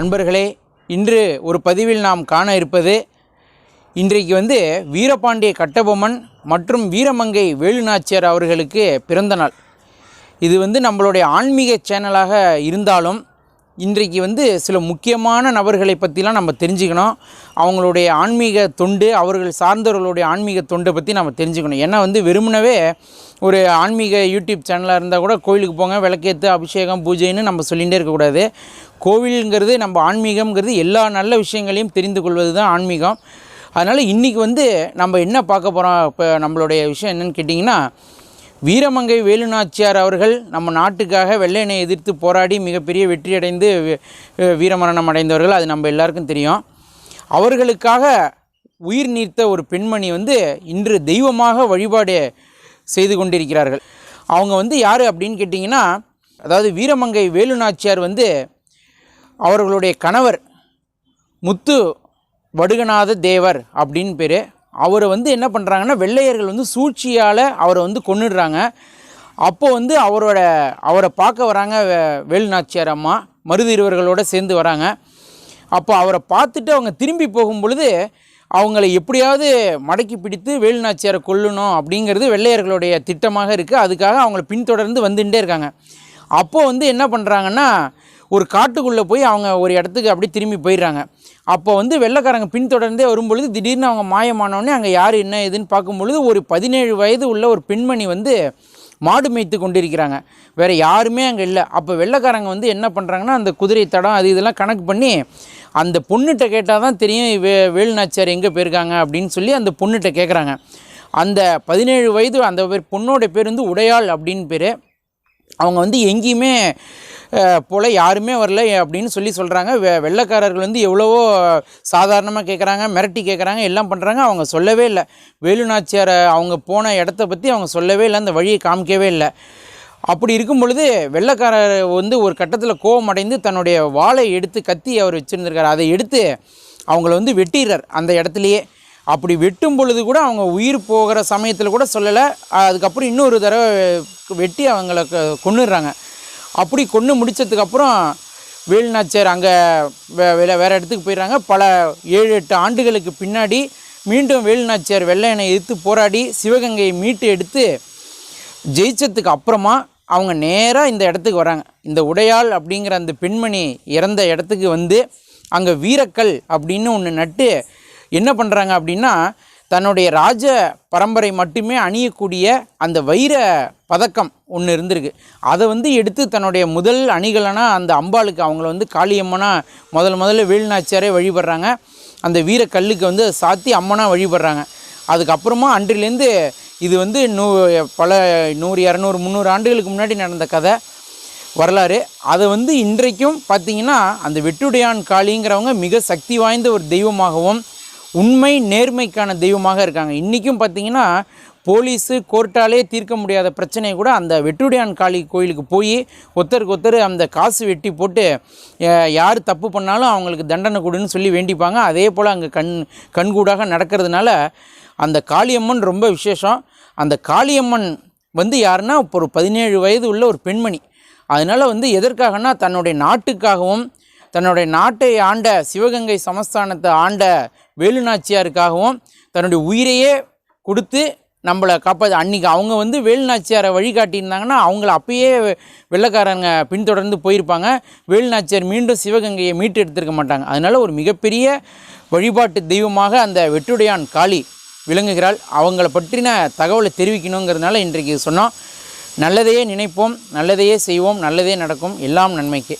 அன்பர்களே, இன்று ஒரு பதிவில் நாம் காண இருப்பது, இன்றைக்கு வீரபாண்டிய கட்டபொம்மன் மற்றும் வீரமங்கை வேலுநாச்சியார் அவர்களுக்கு பிறந்த நாள். இது நம்மளுடைய ஆன்மீக சேனலாக இருந்தாலும் இன்றைக்கு சில முக்கியமான நபர்களை பற்றிலாம் நம்ம தெரிஞ்சுக்கணும். அவங்களுடைய ஆன்மீக தொண்டு, அவர்கள் சார்ந்தவர்களுடைய ஆன்மீக தொண்டை பற்றி நம்ம தெரிஞ்சுக்கணும். ஏன்னா வெறுமனவே ஒரு ஆன்மீக யூடியூப் சேனலாக இருந்தால் கூட கோவிலுக்கு போங்க, விளக்கேற்று, அபிஷேகம், பூஜைன்னு நம்ம சொல்லிகிட்டே இருக்கக்கூடாது. கோவிலுங்கிறது நம்ம ஆன்மீகம்ங்கிறது எல்லா நல்ல விஷயங்களையும் தெரிந்து கொள்வது தான் ஆன்மீகம். அதனால் இன்றைக்கி நம்ம என்ன பார்க்க போகிறோம், இப்போ நம்மளுடைய விஷயம் என்னென்னு கேட்டிங்கன்னா, வீரமங்கை வேலுநாச்சியார் அவர்கள் நம்ம நாட்டுக்காக வெள்ளையனை எதிர்த்து போராடி மிகப்பெரிய வெற்றியடைந்து வீரமரணம் அடைந்தவர்கள். அது நம்ம எல்லாருக்கும் தெரியும். அவர்களுக்காக உயிர் நீர்த்த ஒரு பெண்மணி இன்று தெய்வமாக வழிபாடு செய்து கொண்டிருக்கிறார்கள். அவங்க யார் அப்படின்னு கேட்டிங்கன்னா, அதாவது வீரமங்கை வேலுநாச்சியார் அவர்களுடைய கணவர் முத்து வடுகநாத தேவர் அப்படின்னு பேர். அவரை என்ன பண்ணுறாங்கன்னா, வெள்ளையர்கள் சூழ்ச்சியால் அவரை கொன்னுடுறாங்க. அப்போது அவரை பார்க்க வராங்க வேலுநாச்சியார் அம்மா, மருதிருவர்களோடு சேர்ந்து வராங்க. அப்போ அவரை பார்த்துட்டு அவங்க திரும்பி போகும் பொழுது அவங்கள எப்படியாவது மடக்கி பிடித்து வேலுநாச்சியாரை கொல்லணும் அப்படிங்கிறது வெள்ளையர்களுடைய திட்டமாக இருக்குது. அதுக்காக அவங்கள பின்தொடர்ந்து வந்துகிட்டே இருக்காங்க. அப்போது என்ன பண்ணுறாங்கன்னா, ஒரு காட்டுக்குள்ளே போய் அவங்க ஒரு இடத்துக்கு அப்படியே திரும்பி போயிடுறாங்க. அப்போ வெள்ளைக்காரங்க பின்தொடர்ந்தே வரும்பொழுது திடீர்னு அவங்க மாயமானோடனே அங்கே யார் என்ன ஏதுன்னு பார்க்கும்பொழுது ஒரு 17 வயது உள்ள ஒரு பெண்மணி மாடு மேய்த்து கொண்டிருக்கிறாங்க. வேறு யாருமே அங்கே இல்லை. அப்போ வெள்ளைக்காரங்க என்ன பண்ணுறாங்கன்னா, அந்த குதிரை தடம் அது இதெல்லாம் கணக்கு பண்ணி அந்த பொண்ணுகிட்ட கேட்டால் தான் தெரியும் வேலுநாச்சியார் எங்கே போயிருக்காங்க அப்படின்னு சொல்லி அந்த பொண்ணுகிட்ட கேட்குறாங்க. அந்த 17 வயது அந்த பொண்ணோட பேர் உடையாள் அப்படின்னு பேர். அவங்க எங்கேயுமே போல் யாருமே வரல அப்படின்னு சொல்கிறாங்க. வெள்ளைக்காரர்கள் எவ்வளவோ சாதாரணமாக கேட்குறாங்க, மிரட்டி கேட்குறாங்க, எல்லாம் பண்ணுறாங்க. அவங்க சொல்லவே இல்லை. வேலுநாச்சியாரை அவங்க போன இடத்த பற்றி அவங்க சொல்லவே இல்லை, அந்த வழியை காமிக்கவே இல்லை. அப்படி இருக்கும் பொழுது வெள்ளைக்காரர் ஒரு கட்டத்தில் கோபம் அடைந்து தன்னுடைய வாளை எடுத்து, கத்தி அவர் வச்சுருந்துருக்கார், அதை எடுத்து அவங்கள வெட்டிடுறார் அந்த இடத்துலையே. அப்படி வெட்டும் பொழுது கூட அவங்க உயிர் போகிற சமயத்தில் கூட சொல்லலை. அதுக்கப்புறம் இன்னொரு தடவை வெட்டி அவங்கள கொன்னுடுறாங்க. அப்படி கொன்று முடித்ததுக்கப்புறம் வேலுநாச்சியார் அங்கே வேறு இடத்துக்கு போயிடுறாங்க. பல 7-8 ஆண்டுகளுக்கு பின்னாடி மீண்டும் வேலுநாச்சியார் வெள்ளையனை எதிர்த்து போராடி சிவகங்கையை மீட்டு எடுத்து ஜெயிச்சதுக்கு அப்புறமா அவங்க நேராக இந்த இடத்துக்கு வராங்க. இந்த உடையாள் அப்படிங்கிற அந்த பெண்மணி இறந்த இடத்துக்கு அங்கே வீரக்கல் அப்படின்னு ஒன்று நட்டு என்ன பண்ணுறாங்க அப்படின்னா, தன்னுடைய ராஜ பரம்பரை மட்டுமே அணியக்கூடிய அந்த வைர பதக்கம் ஒன்று இருந்திருக்கு. அதை எடுத்து தன்னுடைய முதல் அணிகலனா அந்த அம்பாளுக்கு அவங்கள காளியம்மனாக முதல்ல வேலுநாச்சியாரே வழிபடுறாங்க. அந்த வீரக்கல்லுக்கு சாத்தி அம்மனாக வழிபடுறாங்க. அதுக்கப்புறமா அன்றிலேருந்து இது பல 100, 200, 300 ஆண்டுகளுக்கு முன்னாடி நடந்த கதை வரலாறு. அதை இன்றைக்கும் பார்த்திங்கன்னா அந்த வெட்டுடையான் காளிங்கிறவங்க மிக சக்தி வாய்ந்த ஒரு தெய்வமாகவும் உண்மை நேர்மைக்கான தெய்வமாக இருக்காங்க. இன்றைக்கும் பார்த்திங்கன்னா போலீஸு கோர்ட்டாலே தீர்க்க முடியாத பிரச்சனையை கூட அந்த வெட்டுடையான் காளி கோயிலுக்கு போய் ஒருத்தருக்கு அந்த காசு வெட்டி போட்டு யார் தப்பு பண்ணாலும் அவங்களுக்கு தண்டனை கொடுன்னு சொல்லி வேண்டிப்பாங்க. அதே போல் அங்கே கண்கூடாக நடக்கிறதுனால அந்த காளியம்மன் ரொம்ப விசேஷம். அந்த காளியம்மன் யாருன்னா இப்போ ஒரு 17 வயது உள்ள ஒரு பெண்மணி. அதனால் எதற்காகனா தன்னுடைய நாட்டுக்காகவும் தன்னுடைய நாட்டை ஆண்ட சிவகங்கை சமஸ்தானத்தை ஆண்ட வேலுநாச்சியாருக்காகவும் தன்னுடைய உயிரையே கொடுத்து நம்மளை காப்பாற்று. அன்றைக்கி அவங்க வேலுநாச்சியாரை வழிகாட்டியிருந்தாங்கன்னா அவங்கள அப்பயே வெள்ளைக்காரங்க பின்தொடர்ந்து போயிருப்பாங்க. வேலுநாச்சியார் மீண்டும் சிவகங்கையை மீட்டு எடுத்திருக்க மாட்டாங்க. அதனால் ஒரு மிகப்பெரிய வழிபாட்டு தெய்வமாக அந்த வெட்டுடையான் காளி விளங்குகிறாள். அவங்கள பற்றின தகவலை தெரிவிக்கணுங்கிறதுனால இன்றைக்கு சொன்னோம். நல்லதையே நினைப்போம், நல்லதையே செய்வோம், நல்லதே நடக்கும். எல்லாம் நன்மைக்கு.